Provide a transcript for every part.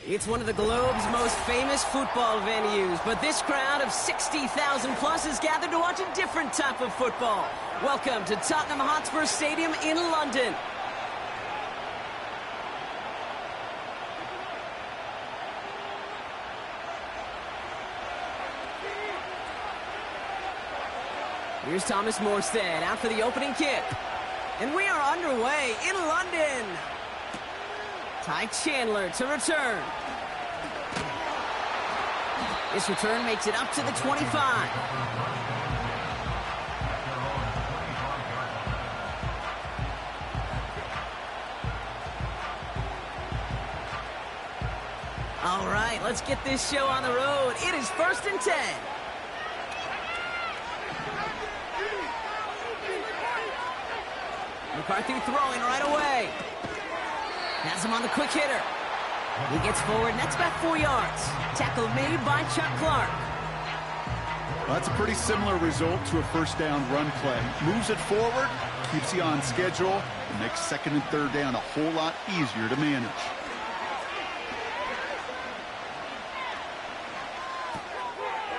It's one of the globe's most famous football venues, but this crowd of 60,000 plus is gathered to watch a different type of football. Welcome to Tottenham Hotspur Stadium in London. Here's Thomas Morstead out for the opening kick. And we are underway in London. Ty Chandler to return. This return makes it up to the 25. All right, let's get this show on the road. It is 1st and 10. McCarthy throwing right away. Has him on the quick hitter. He gets forward, and that's about 4 yards. Tackle made by Chuck Clark. Well, that's a pretty similar result to a first down run play. Moves it forward, keeps you on schedule, and makes 2nd and 3rd down a whole lot easier to manage.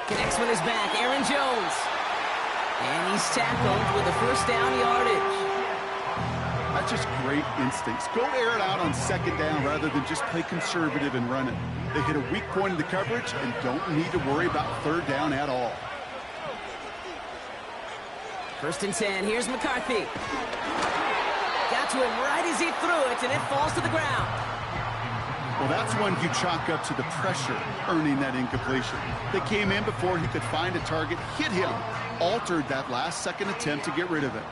Connects with his back, Aaron Jones. And he's tackled with a first down yardage. That's just great instincts. Go air it out on 2nd down rather than just play conservative and run it. They hit a weak point in the coverage and don't need to worry about 3rd down at all. 1st and 10. Here's McCarthy. Got to him right as he threw it, and it falls to the ground. Well, that's one you chalk up to the pressure earning that incompletion. They came in before he could find a target, hit him, altered that last-second attempt to get rid of it.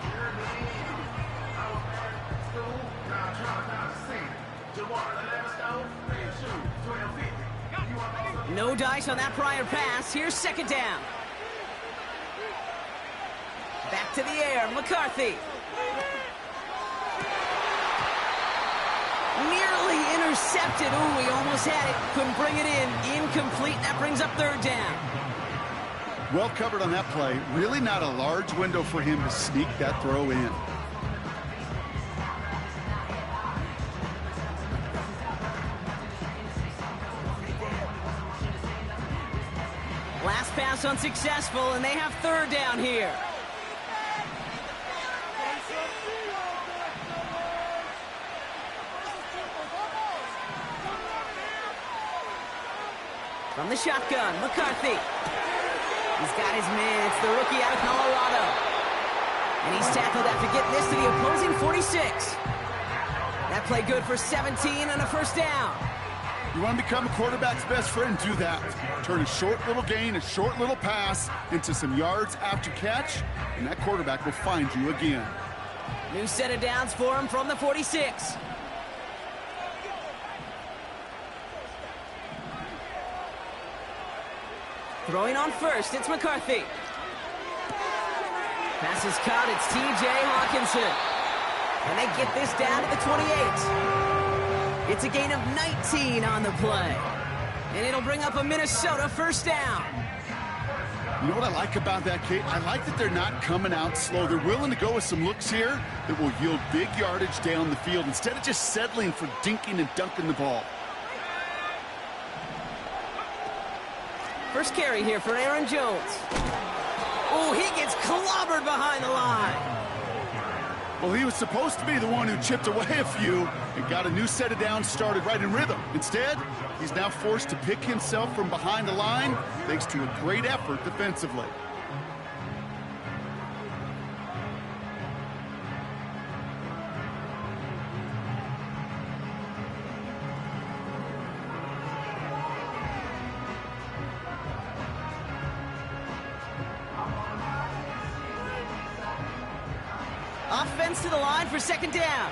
No dice on that prior pass. Here's 2nd down. Back to the air, McCarthy. Nearly intercepted. Ooh, he almost had it. Couldn't bring it in. Incomplete. That brings up 3rd down. Well covered on that play. Really not a large window for him to sneak that throw in. Last pass unsuccessful, and they have 3rd down here. From the shotgun, McCarthy. He's got his man. It's the rookie out of Colorado. And he's tackled after getting this to the opposing 46. That play good for 17 and a first down. You want to become a quarterback's best friend, do that. Turn a short little gain, a short little pass into some yards after catch, and that quarterback will find you again. New set of downs for him from the 46. Throwing on first, it's McCarthy. Pass is caught, it's T.J. Hawkinson. And they get this down to the 28. It's a gain of 19 on the play. And it'll bring up a Minnesota first down. You know what I like about that, Kate? I like that they're not coming out slow. They're willing to go with some looks here that will yield big yardage down the field instead of just settling for dinking and dunking the ball. First carry here for Aaron Jones. Oh, he gets clobbered behind the line. Well, he was supposed to be the one who chipped away a few and got a new set of downs started right in rhythm. Instead, he's now forced to pick himself from behind the line thanks to a great effort defensively. Offense to the line for 2nd down.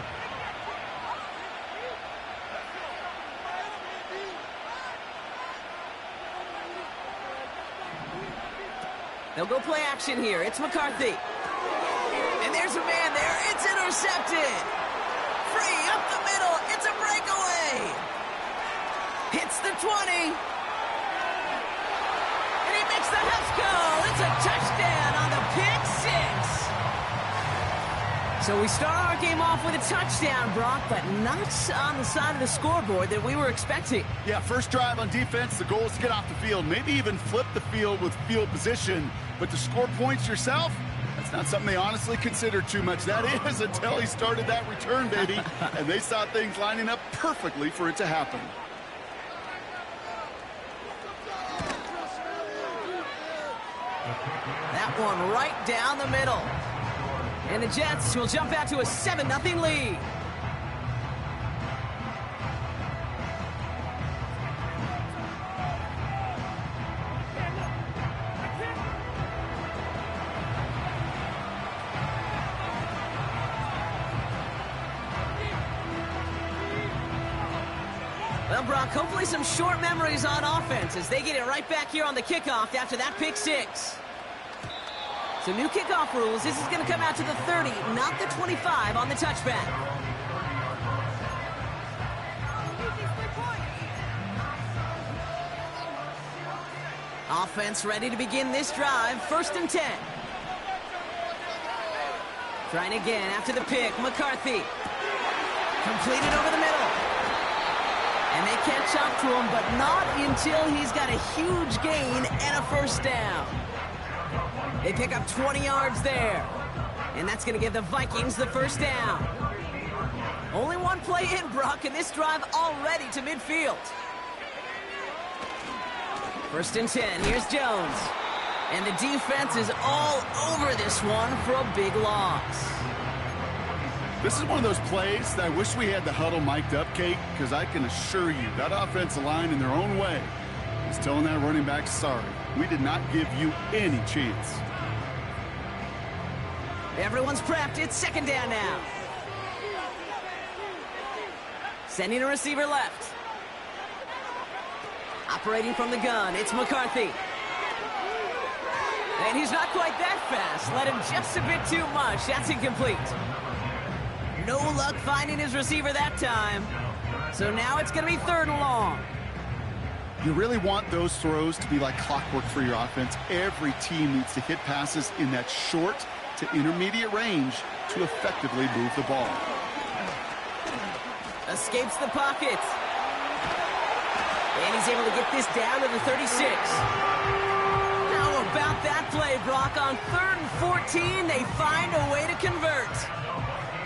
They'll go play action here. It's McCarthy. And there's a man there. It's intercepted. Free up the middle. It's a breakaway. Hits the 20. And he makes the Huffs go. It's a touchdown on the pick six. So we start our game off with a touchdown, Brock, but not on the side of the scoreboard that we were expecting. Yeah, first drive on defense, the goal is to get off the field, maybe even flip the field with field position. But to score points yourself, that's not something they honestly consider too much. That is until he started that return, baby. And they saw things lining up perfectly for it to happen. That one right down the middle. And the Jets will jump out to a 7-0 lead. Well, Brock, hopefully some short memories on offense as they get it right back here on the kickoff after that pick six. So new kickoff rules. This is going to come out to the 30, not the 25 on the touchback. Offense ready to begin this drive. 1st and 10. Trying again after the pick. McCarthy. Completed over the middle. And they catch up to him, but not until he's got a huge gain and a first down. They pick up 20 yards there. And that's going to give the Vikings the first down. Only one play in, Brock, and this drive already to midfield. 1st and 10. Here's Jones. And the defense is all over this one for a big loss. This is one of those plays that I wish we had the huddle mic'd up, Kate, because I can assure you that offensive line in their own way is telling that running back, sorry, we did not give you any chance. Everyone's prepped. It's 2nd down now. Sending a receiver left. Operating from the gun, it's McCarthy. And he's not quite that fast. Let him just a bit too much. That's incomplete. No luck finding his receiver that time. So now it's going to be 3rd and long. You really want those throws to be like clockwork for your offense. Every team needs to hit passes in that short to intermediate range to effectively move the ball. Escapes the pocket. And he's able to get this down to the 36. How about that play, Brock? On 3rd and 14, they find a way to convert.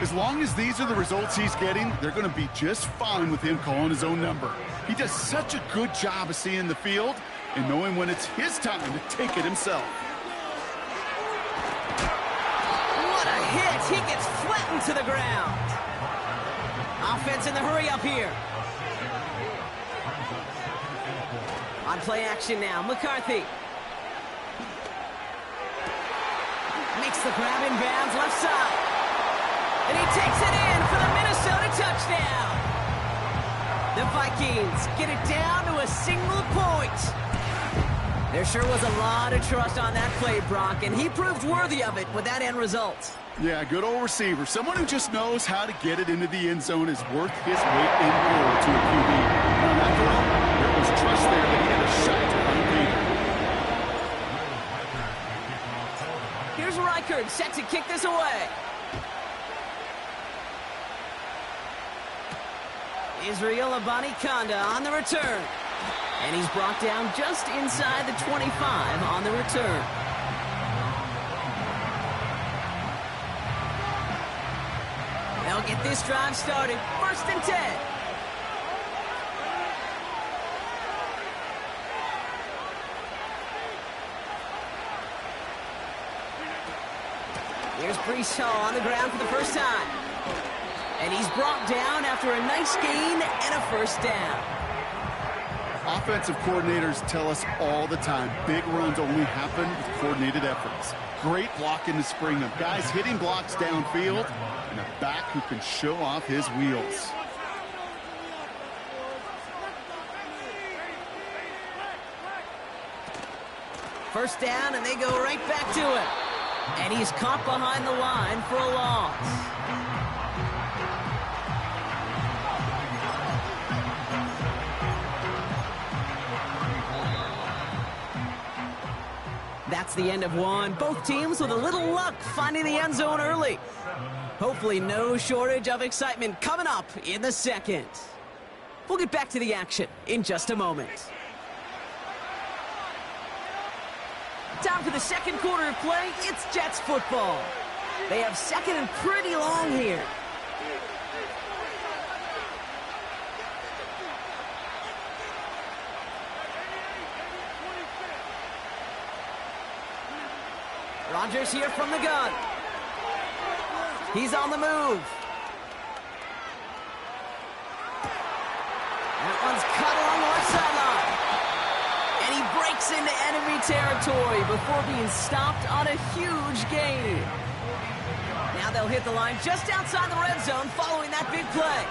As long as these are the results he's getting, they're going to be just fine with him calling his own number. He does such a good job of seeing the field and knowing when it's his time to take it himself. What a hit! He gets flattened to the ground. Offense in the hurry up here. On play action now, McCarthy. Makes the grab in bounds, left side. And he takes it in for the Minnesota touchdown. The Vikings get it down to a single point. There sure was a lot of trust on that play, Brock, and he proved worthy of it with that end result. Yeah, good old receiver. Someone who just knows how to get it into the end zone is worth his weight in gold to a QB. And on that throw, there was trust there that he had a shot to find Peter. Here's Reichard set to kick this away. Israel Abanikanda on the return. And he's brought down just inside the 25 on the return. They'll get this drive started. 1st and 10. Here's Breece Hall on the ground for the first time. And he's brought down after a nice gain and a first down. Offensive coordinators tell us all the time, big runs only happen with coordinated efforts. Great blocking to spring them. Guys hitting blocks downfield, and a back who can show off his wheels. First down, and they go right back to it. And he's caught behind the line for a loss. That's the end of one. Both teams with a little luck finding the end zone early. Hopefully no shortage of excitement coming up in the second. We'll get back to the action in just a moment. Time for the second quarter of play. It's Jets football. They have second and pretty long here. Rodgers here from the gun. He's on the move. That one's cut along the left sideline. And he breaks into enemy territory before being stopped on a huge gain. Now they'll hit the line just outside the red zone following that big play.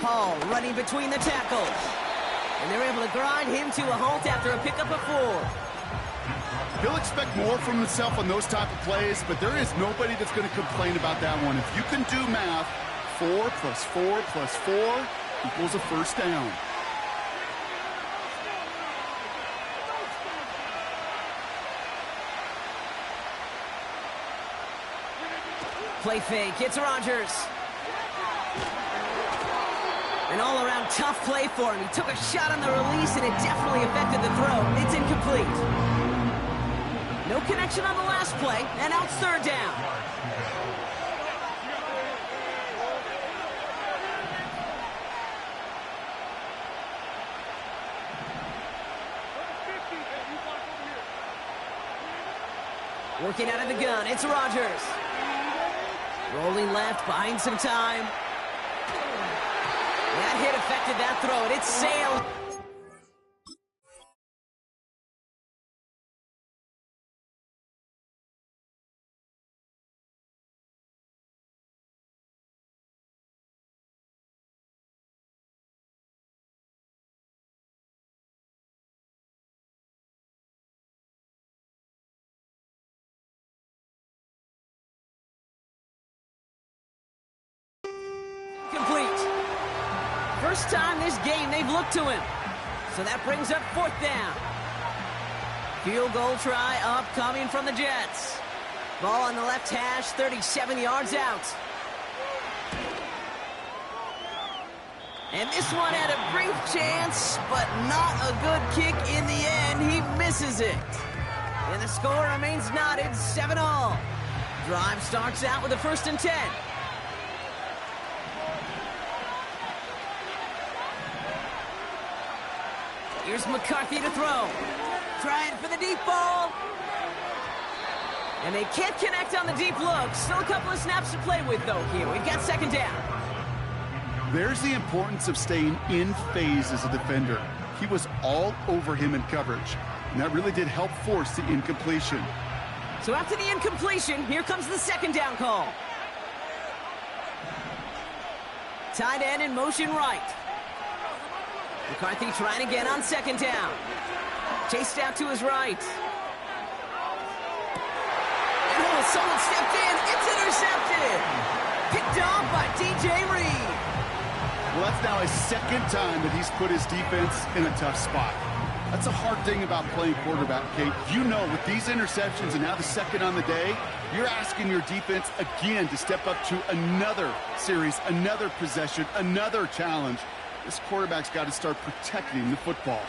Hall running between the tackles. And they're able to grind him to a halt after a pickup of 4. He'll expect more from himself on those type of plays, but there is nobody that's going to complain about that one. If you can do math, 4 plus 4 plus 4 equals a first down. Play fake, it's Rodgers. An all-around tough play for him. He took a shot on the release, and it definitely affected the throw. It's incomplete. No connection on the last play, and now it's third down. Working out of the gun, it's Rodgers. Rolling left, buying some time. That hit affected that throw, and it's sailed. Complete. First time this game they've looked to him. So that brings up fourth down. Field goal try upcoming from the Jets. Ball on the left hash, 37 yards out. And this one had a brief chance, but not a good kick in the end. He misses it. And the score remains knotted, 7-all. Drive starts out with a 1st and 10. Here's McCarthy to throw. Trying for the deep ball. And they can't connect on the deep look. Still a couple of snaps to play with, though, here. We've got second down. There's the importance of staying in phase as a defender. He was all over him in coverage, and that really did help force the incompletion. So after the incompletion, here comes the second down call. Tight end in motion right. McCarthy trying again on second down. Chased out to his right. And oh, someone stepped in. It's intercepted. Picked off by DJ Reed. Well, that's now his second time that he's put his defense in a tough spot. That's a hard thing about playing quarterback, Kate. You know, with these interceptions and now the second on the day, you're asking your defense again to step up to another series, another possession, another challenge. This quarterback's got to start protecting the football.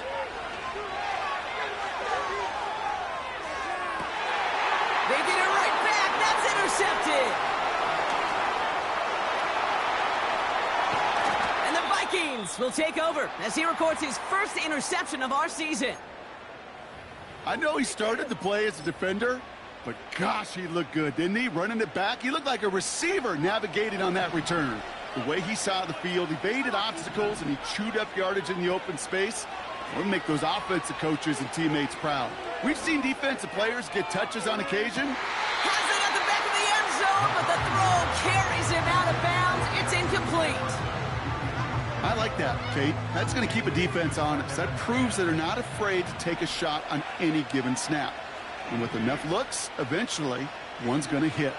They get it right back. That's intercepted. And the Vikings will take over as he records his first interception of our season. I know he started the play as a defender, but gosh, he looked good, didn't he? Running it back, he looked like a receiver navigating on that return. The way he saw the field, evaded obstacles, and he chewed up yardage in the open space. We'll make those offensive coaches and teammates proud. We've seen defensive players get touches on occasion. Has it at the back of the end zone, but the throw carries him out of bounds. It's incomplete. I like that, Kate. That's going to keep a defense honest. That proves that they're not afraid to take a shot on any given snap. And with enough looks, eventually, one's going to hit.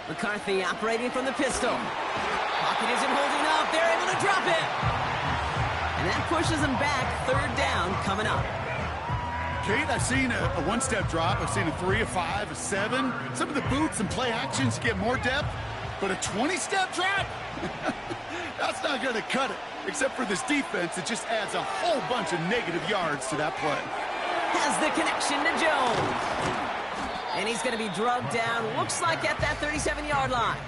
McCarthy operating from the pistol. Pocket isn't holding up. They're able to drop it. And that pushes them back. Third down coming up. Kate, I've seen a one-step drop. I've seen a 3, a 5, a 7. Some of the boots and play actions get more depth, but a 20-step drop? That's not going to cut it. Except for this defense, it just adds a whole bunch of negative yards to that play. Has the connection to Jones. And he's going to be drugged down, looks like at that 37-yard line.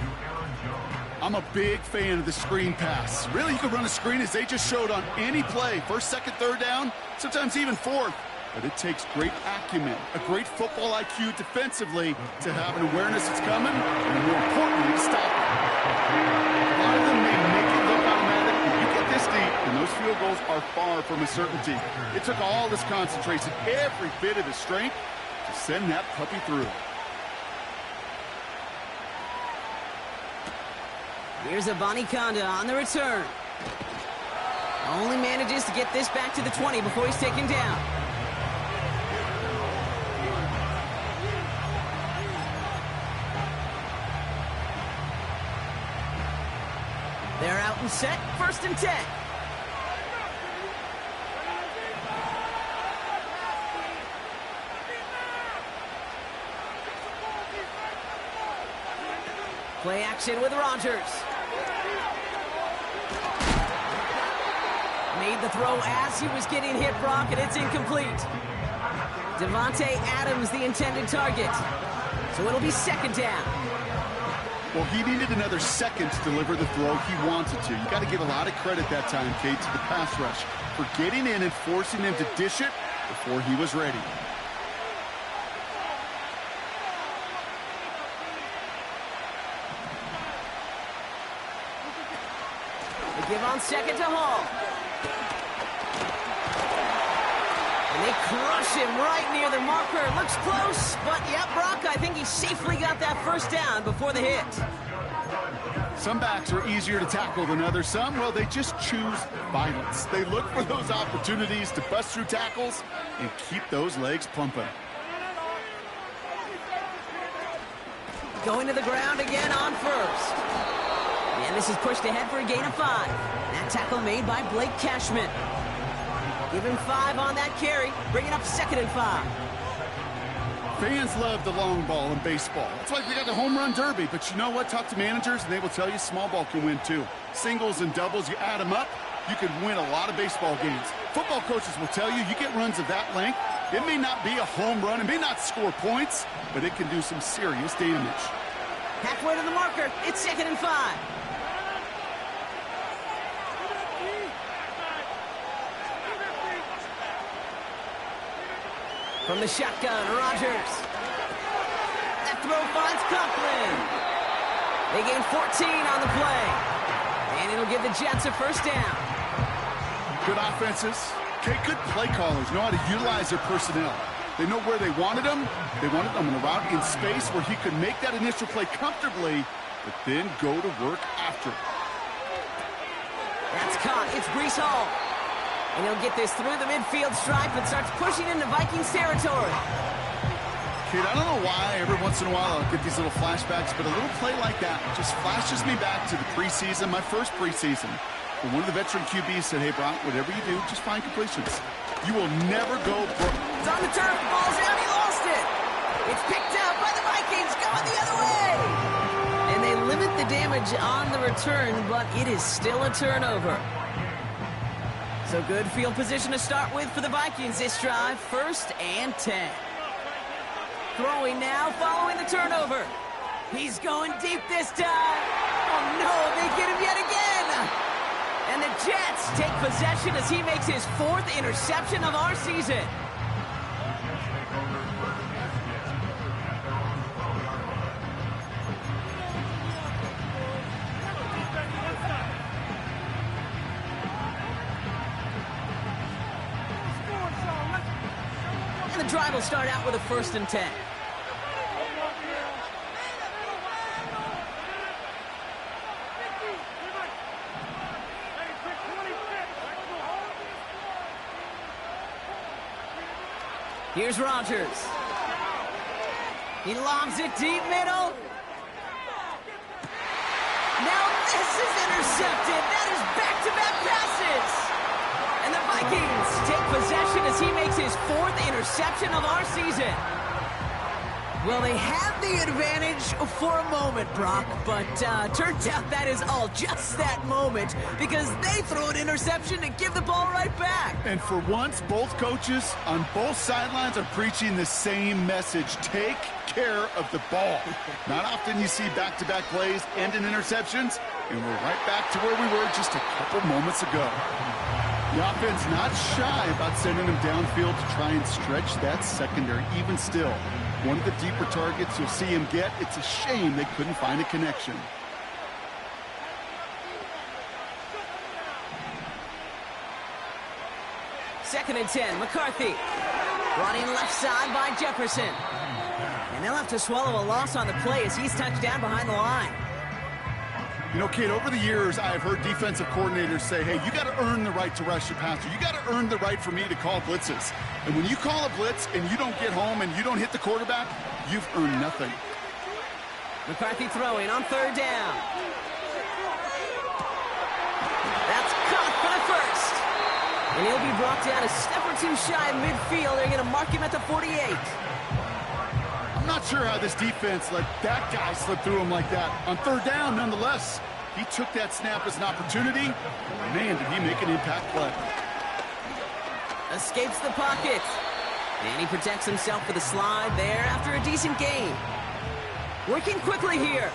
I'm a big fan of the screen pass. Really, you can run a screen as they just showed on any play. First, second, third down, sometimes even fourth. But it takes great acumen, a great football IQ defensively to have an awareness it's coming, and more importantly, to stop it. A lot of them may make it look automatic, but you get this deep, and those field goals are far from a certainty. It took all this concentration, every bit of his strength, to send that puppy through. Here's Abanikanda on the return. Only manages to get this back to the 20 before he's taken down. They're out and set, 1st and 10. Play action with Rodgers. Made the throw as he was getting hit, Brock, and it's incomplete. Devontae Adams, the intended target. So it'll be 2nd down. Well, he needed another second to deliver the throw he wanted to. You got to give a lot of credit that time, Kate, to the pass rush for getting in and forcing him to dish it before he was ready. They give on 2nd to Hall. And they crush him right near the marker. Looks close, but yeah, Brock, I think he safely got that 1st down before the hit. Some backs are easier to tackle than others. Some, well, they just choose violence. They look for those opportunities to bust through tackles and keep those legs pumping. Going to the ground again on 1st. And this is pushed ahead for a gain of 5. That tackle made by Blake Cashman. Give him 5 on that carry, bringing up 2nd and 5. Fans love the long ball in baseball. It's like we got the home run derby, but you know what? Talk to managers, and they will tell you small ball can win too. Singles and doubles, you add them up, you can win a lot of baseball games. Football coaches will tell you, you get runs of that length, it may not be a home run, it may not score points, but it can do some serious damage. Halfway to the marker, it's 2nd and 5. From the shotgun, Rodgers. That throw finds Conklin. They gain 14 on the play. And it'll give the Jets a 1st down. Good offenses. Okay, good play callers know how to utilize their personnel. They know where they wanted them. They wanted them in a route in space where he could make that initial play comfortably, but then go to work after. That's caught. It's Breece Hall. And he'll get this through the midfield stripe and starts pushing into Vikings territory. Kid, I don't know why every once in a while I'll get these little flashbacks, but a little play like that just flashes me back to the preseason, my first preseason. When one of the veteran QBs said, hey, Brock, whatever you do, just find completions. You will never go broke. It's on the turf, ball's out, he lost it. It's picked up by the Vikings, going the other way. And they limit the damage on the return, but it is still a turnover. So good field position to start with for the Vikings this drive. 1st and 10. Throwing now, following the turnover. He's going deep this time. Oh no, they get him yet again. And the Jets take possession as he makes his 4th interception of our season. And the drive will start out with a 1st and 10. Here's Rodgers. He lobs it deep middle. Now this is intercepted. That is back-to-back passes. And the Vikings take possession as he makes his 4th interception of our season. Well, they had the advantage for a moment, Brock, but turns out that is all just that moment because they throw an interception to give the ball right back. And for once, both coaches on both sidelines are preaching the same message. Take care of the ball. Not often you see back-to-back plays end in interceptions, and we're right back to where we were just a couple moments ago. The offense not shy about sending them downfield to try and stretch that secondary. Even still, one of the deeper targets you'll see him get. It's a shame they couldn't find a connection. Second and 10, McCarthy. Brought in left side by Jefferson. And they'll have to swallow a loss on the play as he's touched down behind the line. You know, Kate, over the years, I have heard defensive coordinators say, hey, you got to earn the right to rush your passer. You got to earn the right for me to call blitzes. And when you call a blitz and you don't get home and you don't hit the quarterback, you've earned nothing. McCarthy throwing on 3rd down. That's caught for the first. And he'll be brought down a step or two shy of midfield. They're going to mark him at the 48. I'm not sure how this defense let that guy slip through him like that. On 3rd down, nonetheless, he took that snap as an opportunity. Man, did he make an impact play. Escapes the pocket. And he protects himself with a slide there after a decent gain. Working quickly here.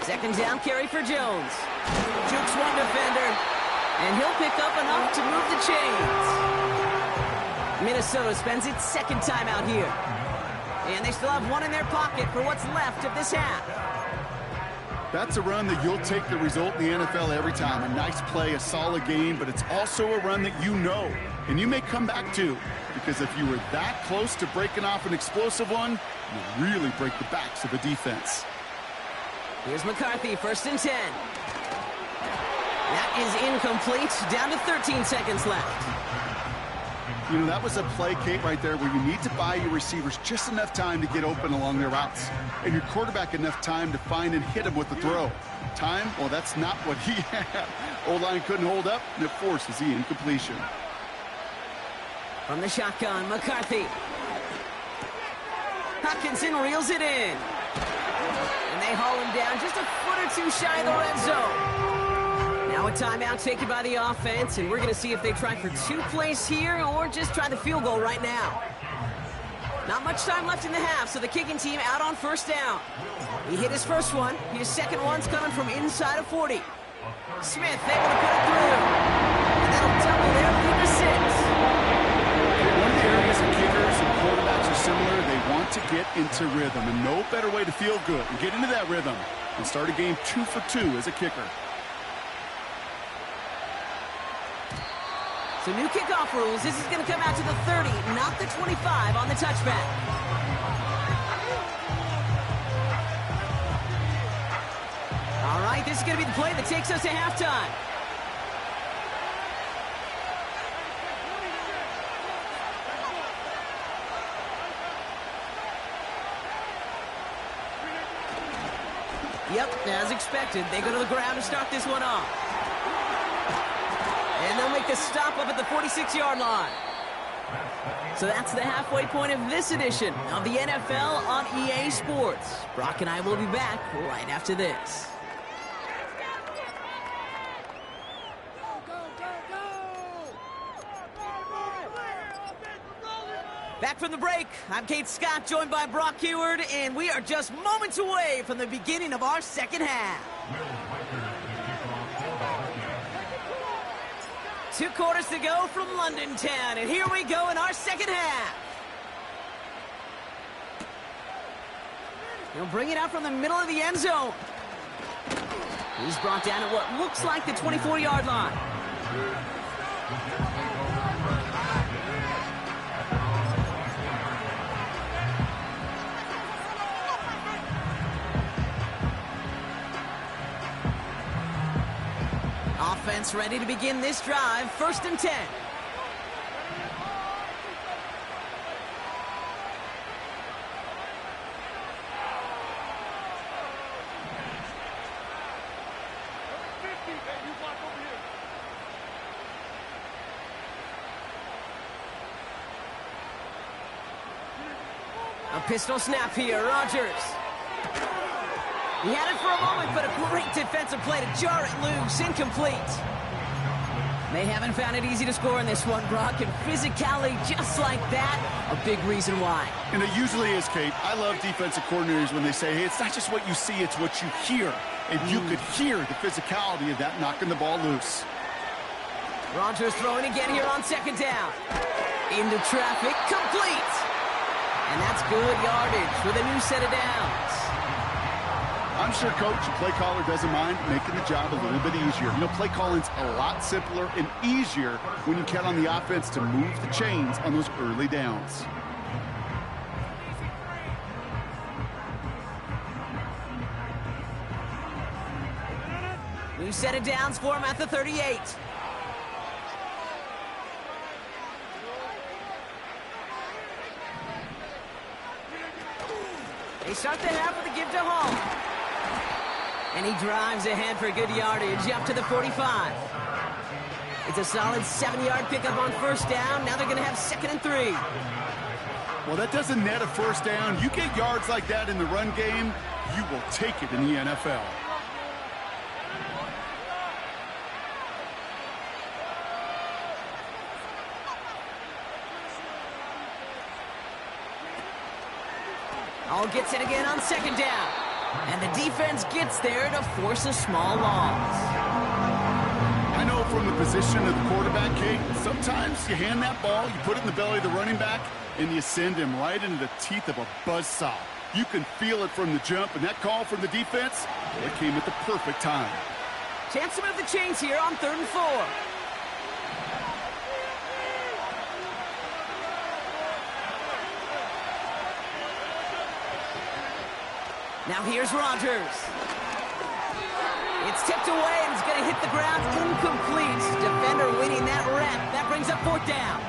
Second down carry for Jones. Jukes one defender. And he'll pick up enough to move the chains. Minnesota spends its 2nd timeout here. And they still have one in their pocket for what's left of this half. That's a run that you'll take the result in the NFL every time. A nice play, a solid game, but it's also a run that you know, and you may come back to. Because if you were that close to breaking off an explosive one, you really break the backs of a defense. Here's McCarthy, 1st and 10. That is incomplete. Down to 13 seconds left. You know, that was a play, Kate, right there where you need to buy your receivers just enough time to get open along their routes. And your quarterback enough time to find and hit him with the throw. Time? Well, that's not what he had. O-line couldn't hold up, and it forces the incompletion. From the shotgun, McCarthy. Hopkinson reels it in. And they haul him down just a foot or two shy of the red zone. Now a timeout taken by the offense, and we're going to see if they try for 2 plays here or just try the field goal right now. Not much time left in the half, so the kicking team out on 1st down. He hit his first one. His second one's coming from inside of 40. Smith able to put it through. And that'll double their lead to 6. One of the areas of kickers and quarterbacks are similar. They want to get into rhythm, and no better way to feel good and get into that rhythm and start a game 2 for 2 as a kicker. So new kickoff rules. This is going to come out to the 30, not the 25 on the touchback. All right, this is going to be the play that takes us to halftime. Yep, as expected, they go to the ground to start this one off. And they'll make the stop up at the 46-yard line. So that's the halfway point of this edition of the NFL on EA Sports. Brock and I will be back right after this. Back from the break, I'm Kate Scott, joined by Brock Huard, and we are just moments away from the beginning of our second half. 2 quarters to go from London Town, and here we go in our second half. He'll bring it out from the middle of the end zone. He's brought down at what looks like the 24-yard line. Offense ready to begin this drive. 1st and 10. A pistol snap here, Rodgers. He had it for a moment, but a great defensive play to jar it loose. Incomplete. They haven't found it easy to score in this one, Brock, and physicality just like that, a big reason why. And it usually is, Kate. I love defensive coordinators when they say, hey, it's not just what you see, it's what you hear. And you could hear the physicality of that knocking the ball loose. Rodgers throwing again here on second down. Into traffic, complete. And that's good yardage with a new set of downs. I'm sure coach and play caller doesn't mind making the job a little bit easier. You know, play calling's a lot simpler and easier when you count on the offense to move the chains on those early downs. New set of downs for him at the 38. They start the half with a give to Hall. And he drives ahead for good yardage up to the 45. It's a solid 7-yard pickup on first down. Now they're going to have 2nd and 3. Well, that doesn't net a first down. You get yards like that in the run game, you will take it in the NFL. All gets it again on second down. And the defense gets there to force a small loss. I know from the position of the quarterback, Kate, sometimes you hand that ball, you put it in the belly of the running back, and you send him right into the teeth of a buzzsaw. You can feel it from the jump, and that call from the defense, well, it came at the perfect time. Chance to move the chains here on 3rd and 4. Now here's Rodgers. It's tipped away and it's going to hit the ground incomplete. Defender winning that rep. That brings up 4th down.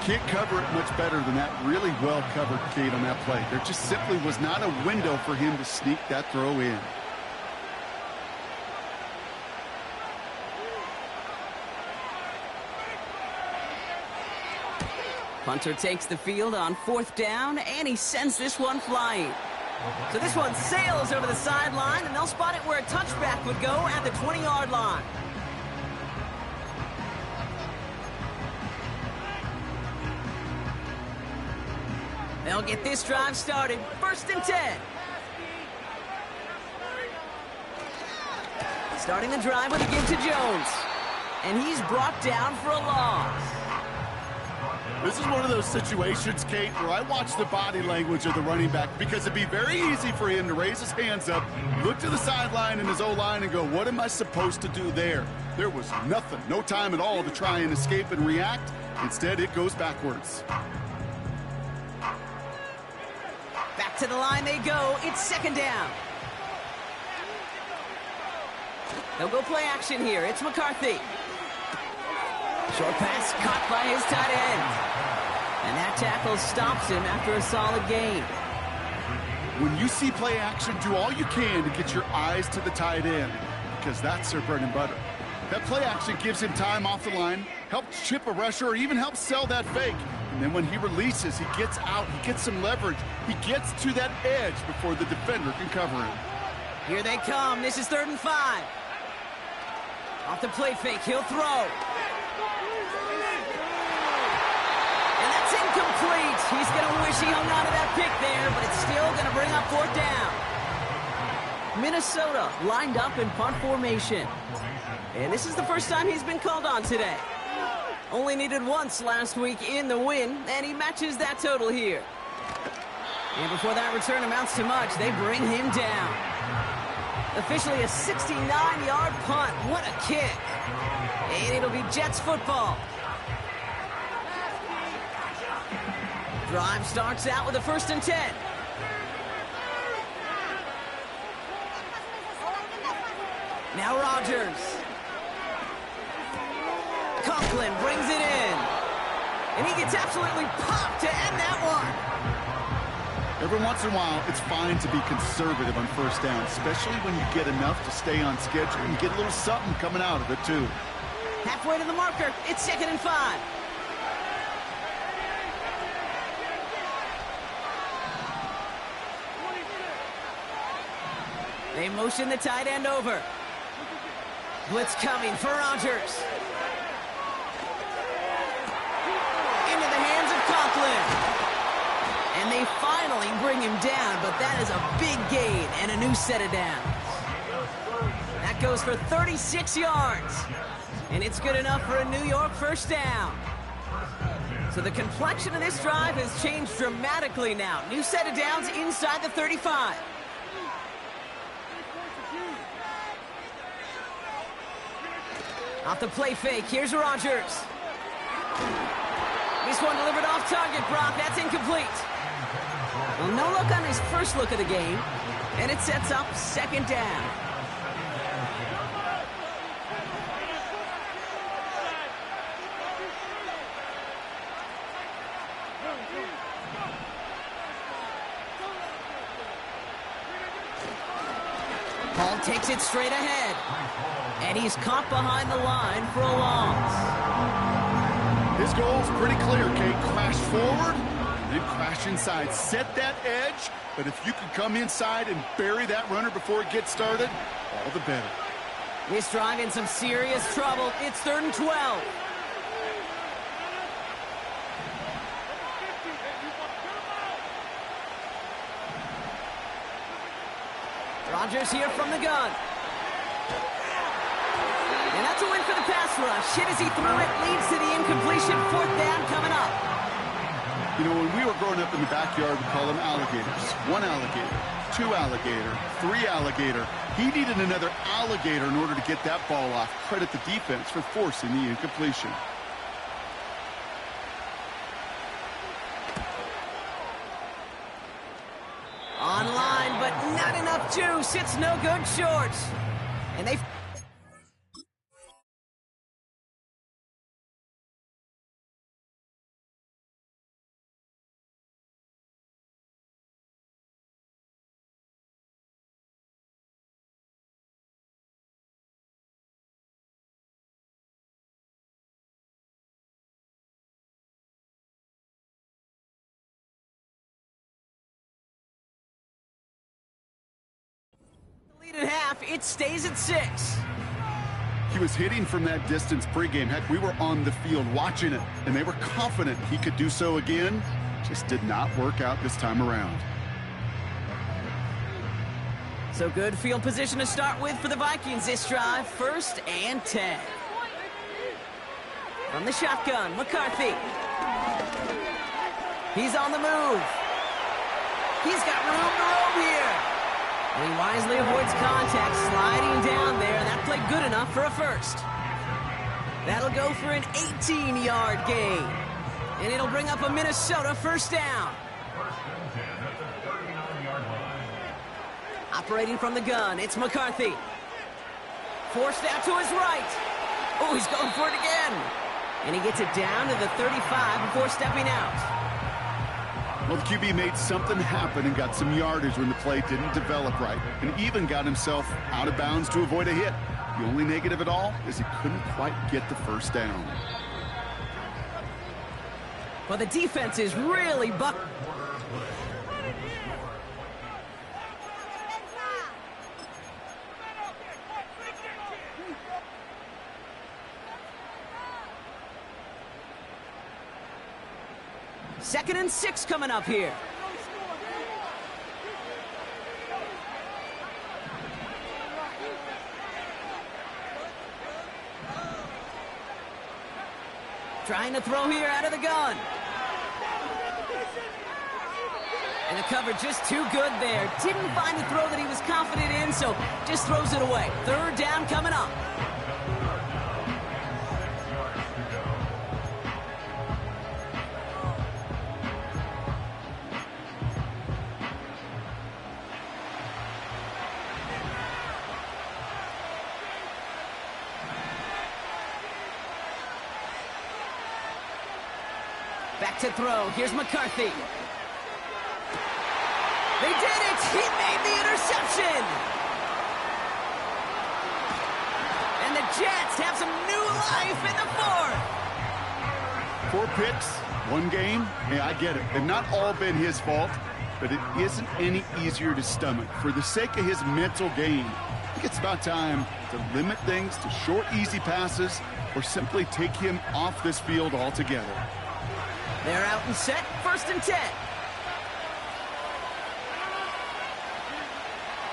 Can't cover it much better than that. Really well covered, Kate, on that play. There just simply was not a window for him to sneak that throw in. Punter takes the field on 4th down, and he sends this one flying. So this one sails over the sideline, and they'll spot it where a touchback would go at the 20-yard line. They'll get this drive started. 1st and 10. Starting the drive with a give to Jones. And he's brought down for a loss. This is one of those situations, Kate, where I watch the body language of the running back because it'd be very easy for him to raise his hands up, look to the sideline and his O-line and go, what am I supposed to do there? There was nothing, no time at all to try and escape and react. Instead, it goes backwards. Back to the line they go. It's 2nd down. They'll go play action here. It's McCarthy. Short pass caught by his tight end. And that tackle stops him after a solid gain. When you see play action, do all you can to get your eyes to the tight end because that's their bread and butter. That play action gives him time off the line, helps chip a rusher, or even helps sell that fake. And then when he releases, he gets out, he gets some leverage. He gets to that edge before the defender can cover him. Here they come. This is 3rd and 5. Off the play fake, he'll throw. And that's incomplete. He's going to wish he hung on to that pick there, but it's still going to bring up 4th down. Minnesota lined up in punt formation. And this is the first time he's been called on today. Only needed once last week in the win, and he matches that total here. And before that return amounts to much, they bring him down. Officially a 69-yard punt. What a kick. And it'll be Jets football. Drive starts out with a 1st and 10. Now Rodgers. Conklin brings it in. And he gets absolutely popped to end that one. Every once in a while, it's fine to be conservative on first down, especially when you get enough to stay on schedule and get a little something coming out of it, too. Halfway to the marker, it's 2nd and 5. They motion the tight end over. Blitz coming for Rodgers. Into the hands of Conklin. And they finally bring him down, but that is a big gain and a new set of downs. That goes for 36 yards. And it's good enough for a New York first down. So the complexion of this drive has changed dramatically now. New set of downs inside the 35. Off the play fake, here's Rodgers. This one delivered off target, Brock. That's incomplete. Well, no look on his first look of the game, and it sets up second down. Paul takes it straight ahead. And he's caught behind the line for a loss. His goal's pretty clear, Kate. Crash forward, then crash inside. Set that edge, but if you can come inside and bury that runner before it gets started, all the better. This drive in some serious trouble. It's 3rd and 12. Rodgers here from the gun. And that's a win for the pass rush. Hit as he threw it, leads to the incompletion. 4th down coming up. You know, when we were growing up in the backyard, we call them alligators. 1 alligator, 2 alligator, 3 alligator. He needed another alligator in order to get that ball off. Credit the defense for forcing the incompletion. Online, but not enough juice. It's no good short. And they... at half, it stays at 6. He was hitting from that distance pregame. Heck, we were on the field watching it, and they were confident he could do so again. Just did not work out this time around. So good field position to start with for the Vikings this drive. 1st and 10. From the shotgun, McCarthy. He's on the move. He's got room to roam here. And he wisely avoids contact, sliding down there. That played good enough for a first. That'll go for an 18-yard gain. And it'll bring up a Minnesota first down. Operating from the gun, it's McCarthy. Forced out to his right. Oh, he's going for it again. And he gets it down to the 35 before stepping out. Well, the QB made something happen and got some yardage when the play didn't develop right, and even got himself out of bounds to avoid a hit. The only negative at all is he couldn't quite get the first down. Well, the defense is really Second and 6 coming up here. Trying to throw here out of the gun. And the cover just too good there. Didn't find the throw that he was confident in, so just throws it away. 3rd down coming up. Back to throw. Here's McCarthy. They did it! He made the interception! And the Jets have some new life in the 4th. 4 picks, 1 game. Yeah, I get it. They've not all been his fault. but it isn't any easier to stomach. For the sake of his mental game, I think it's about time to limit things to short, easy passes or simply take him off this field altogether. They're out and set, 1st and 10.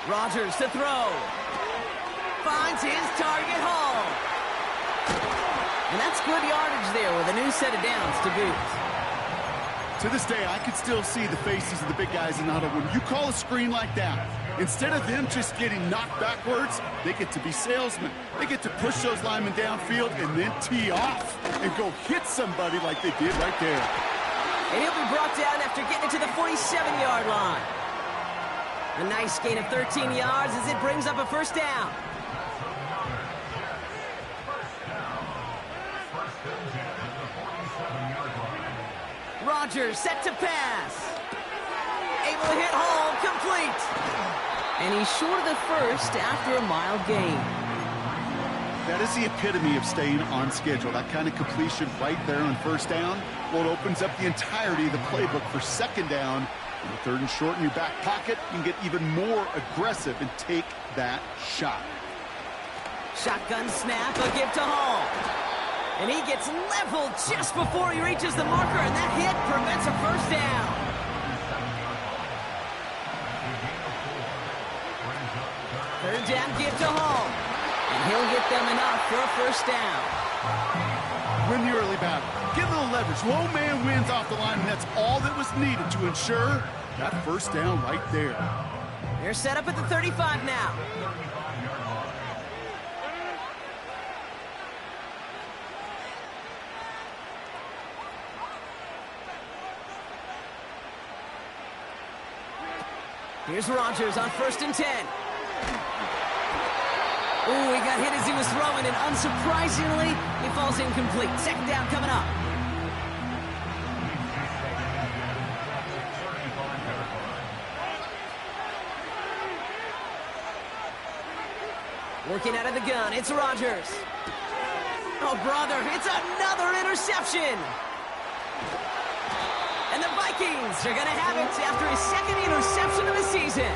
Rodgers to throw. Finds his target, Hall. And that's good yardage there with a new set of downs to boot. To this day, I can still see the faces of the big guys in the huddle. When you call a screen like that, instead of them just getting knocked backwards, they get to be salesmen. They get to push those linemen downfield and then tee off and go hit somebody like they did right there. And he'll be brought down after getting to the 47-yard line. A nice gain of 13 yards as it brings up a 1st down. Rodgers set to pass. Able to hit Hall, complete. And he's short of the 1st after a mile gain. That is the epitome of staying on schedule. That kind of completion right there on 1st down. Well, it opens up the entirety of the playbook for 2nd down. On the 3rd and short in your back pocket, you can get even more aggressive and take that shot. Shotgun snap, a give to Hall. And he gets leveled just before he reaches the marker, and that hit prevents a 1st down. Third down, give to Hall. And he'll get them enough for a 1st down. Win the early battle. Get a little leverage. Low man wins off the line, and that's all that was needed to ensure that 1st down right there. They're set up at the 35 now. Here's Rodgers on 1st and 10. Ooh, he got hit as he was throwing, and unsurprisingly, he falls incomplete. 2nd down coming up. Looking out of the gun, it's Rodgers. Oh, brother, it's another interception. And the Vikings are going to have it after his 2nd interception of the season.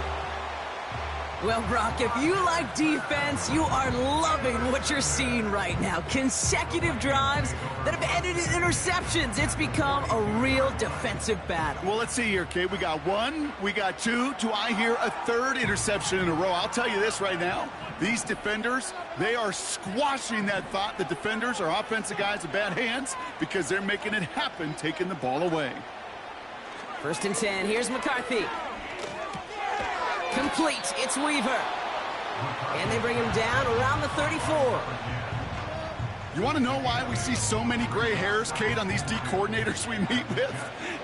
Well, Brock, if you like defense, you are loving what you're seeing right now. Consecutive drives that have ended in interceptions. It's become a real defensive battle. Well, let's see here, Kate. We got 1, we got 2. Do I hear a 3rd interception in a row? I'll tell you this right now. These defenders, they are squashing that thought. The defenders are offensive guys with bad hands because they're making it happen, taking the ball away. 1st and 10. Here's McCarthy. Complete. It's Weaver. And they bring him down around the 34. You want to know why we see so many gray hairs, Kate, on these D coordinators we meet with?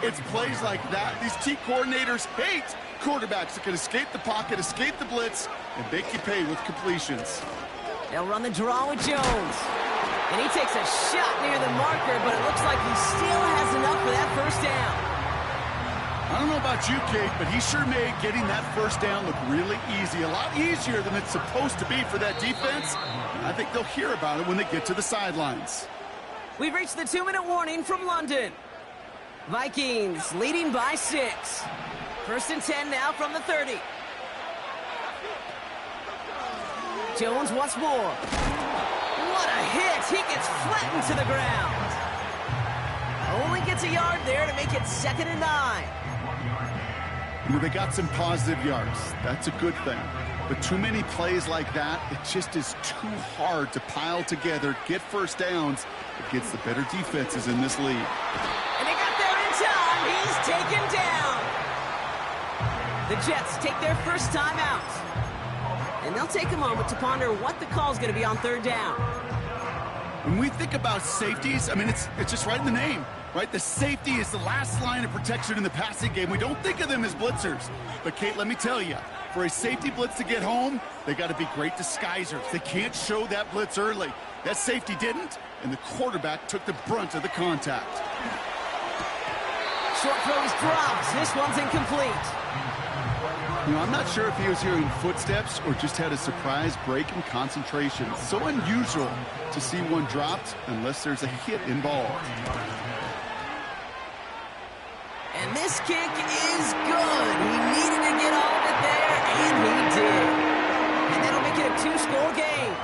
It's plays like that. These T coordinators hate quarterbacks that can escape the pocket, escape the blitz, and make you pay with completions. They'll run the draw with Jones. And he takes a shot near the marker, but it looks like he still has enough for that 1st down. I don't know about you, Kate, but he sure made getting that 1st down look really easy. A lot easier than it's supposed to be for that defense. I think they'll hear about it when they get to the sidelines. We've reached the 2-minute warning from London. Vikings leading by 6. 1st and 10 now from the 30. Jones once more. What a hit! He gets flattened to the ground. Only gets a yard there to make it 2nd and 9. You know, they got some positive yards. That's a good thing. But too many plays like that, it just is too hard to pile together, get 1st downs against the better defenses in this league. And they got there in time. He's taken down. The Jets take their 1st time out. And they'll take a moment to ponder what the call is going to be on 3rd down. When we think about safeties, I mean, it's just right in the name, right? The safety is the last line of protection in the passing game. We don't think of them as blitzers. But, Kate, let me tell you, for a safety blitz to get home, they got to be great disguisers. They can't show that blitz early. That safety didn't, and the quarterback took the brunt of the contact. Short throws drops. This one's incomplete. You know, I'm not sure if he was hearing footsteps or just had a surprise break in concentration. It's so unusual to see one dropped unless there's a hit involved. And This kick is good. He needed to get all of it there, and he did. And that'll make it a two-score game.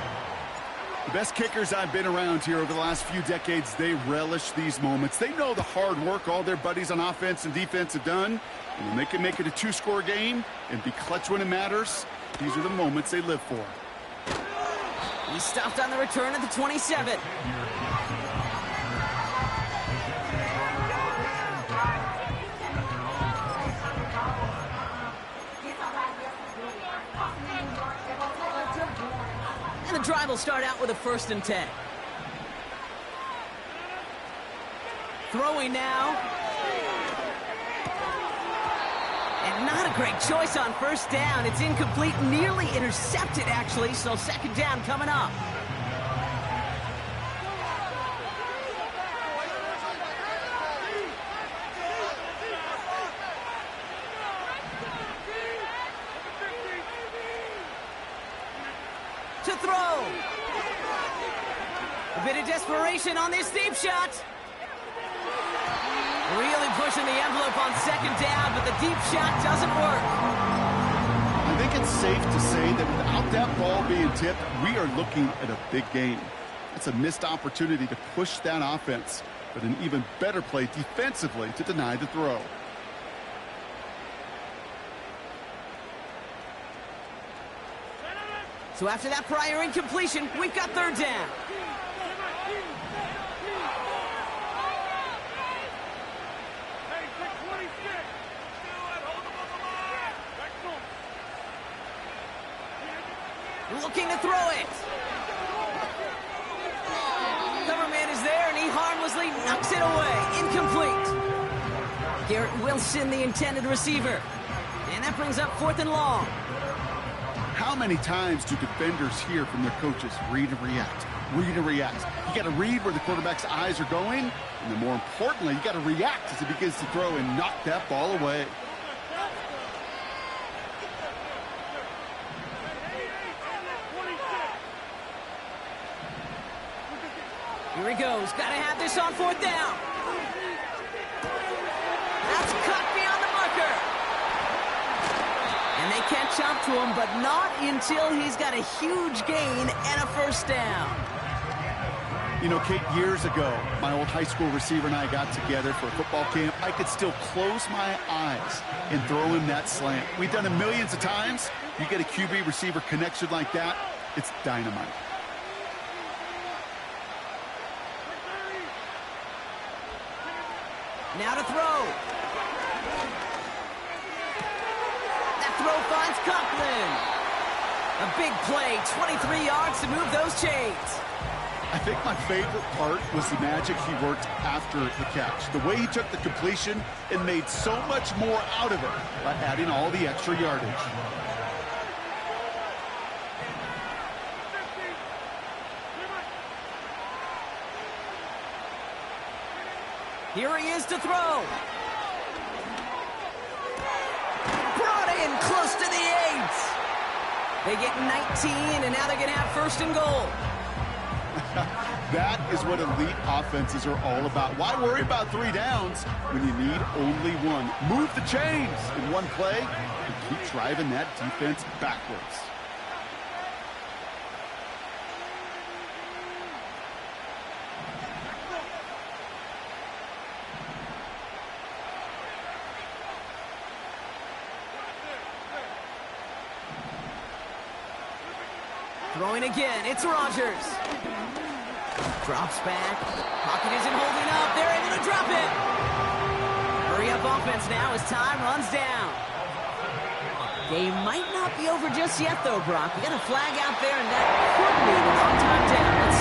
The best kickers I've been around here over the last few decades, they relish these moments. They know the hard work all their buddies on offense and defense have done. And when they can make it a two-score game and be clutch when it matters, these are the moments they live for. He stopped on the return at the 27. And the drive will start out with a 1st and 10. Throwing now. And not a great choice on 1st down. It's incomplete, nearly intercepted, actually, so 2nd down coming up. To throw. A bit of desperation on this deep shot. Really pushing the envelope on 2nd down, but the deep shot doesn't work. I think it's safe to say that without that ball being tipped, we are looking at a big game. It's a missed opportunity to push that offense, but an even better play defensively to deny the throw. So after that prior incompletion, we've got 3rd down. Looking to throw it. Cover man is there, and he harmlessly knocks it away. Incomplete. Garrett Wilson, the intended receiver. And that brings up 4th and long. How many times do defenders hear from their coaches, read and react, read and react? You got to read where the quarterback's eyes are going, and then more importantly, you got to react as he begins to throw and knock that ball away. Here he goes. Got to have this on 4th down. That's cut beyond the marker. And they catch up to him, but not until he's got a huge gain and a 1st down. You know, Kate, years ago, my old high school receiver and I got together for a football camp. I could still close my eyes and throw him that slant. We've done it millions of times. You get a QB receiver connection like that, it's dynamite. Now to throw. That throw finds Conklin. A big play, 23 yards to move those chains. I think my favorite part was the magic he worked after the catch. The way he took the completion and made so much more out of it by adding all the extra yardage. Here he is to throw. Brought in close to the 8. They get 19, and now they're going to have 1st and goal. That is what elite offenses are all about. Why worry about 3 downs when you need only 1? Move the chains in one play and keep driving that defense backwards. Throwing again, it's Rodgers. Drops back. Pocket isn't holding up. They're able to drop it. Hurry up offense now as time runs down. Game might not be over just yet, though, Brock. We got a flag out there, and that could mean an on-time down. Let's see.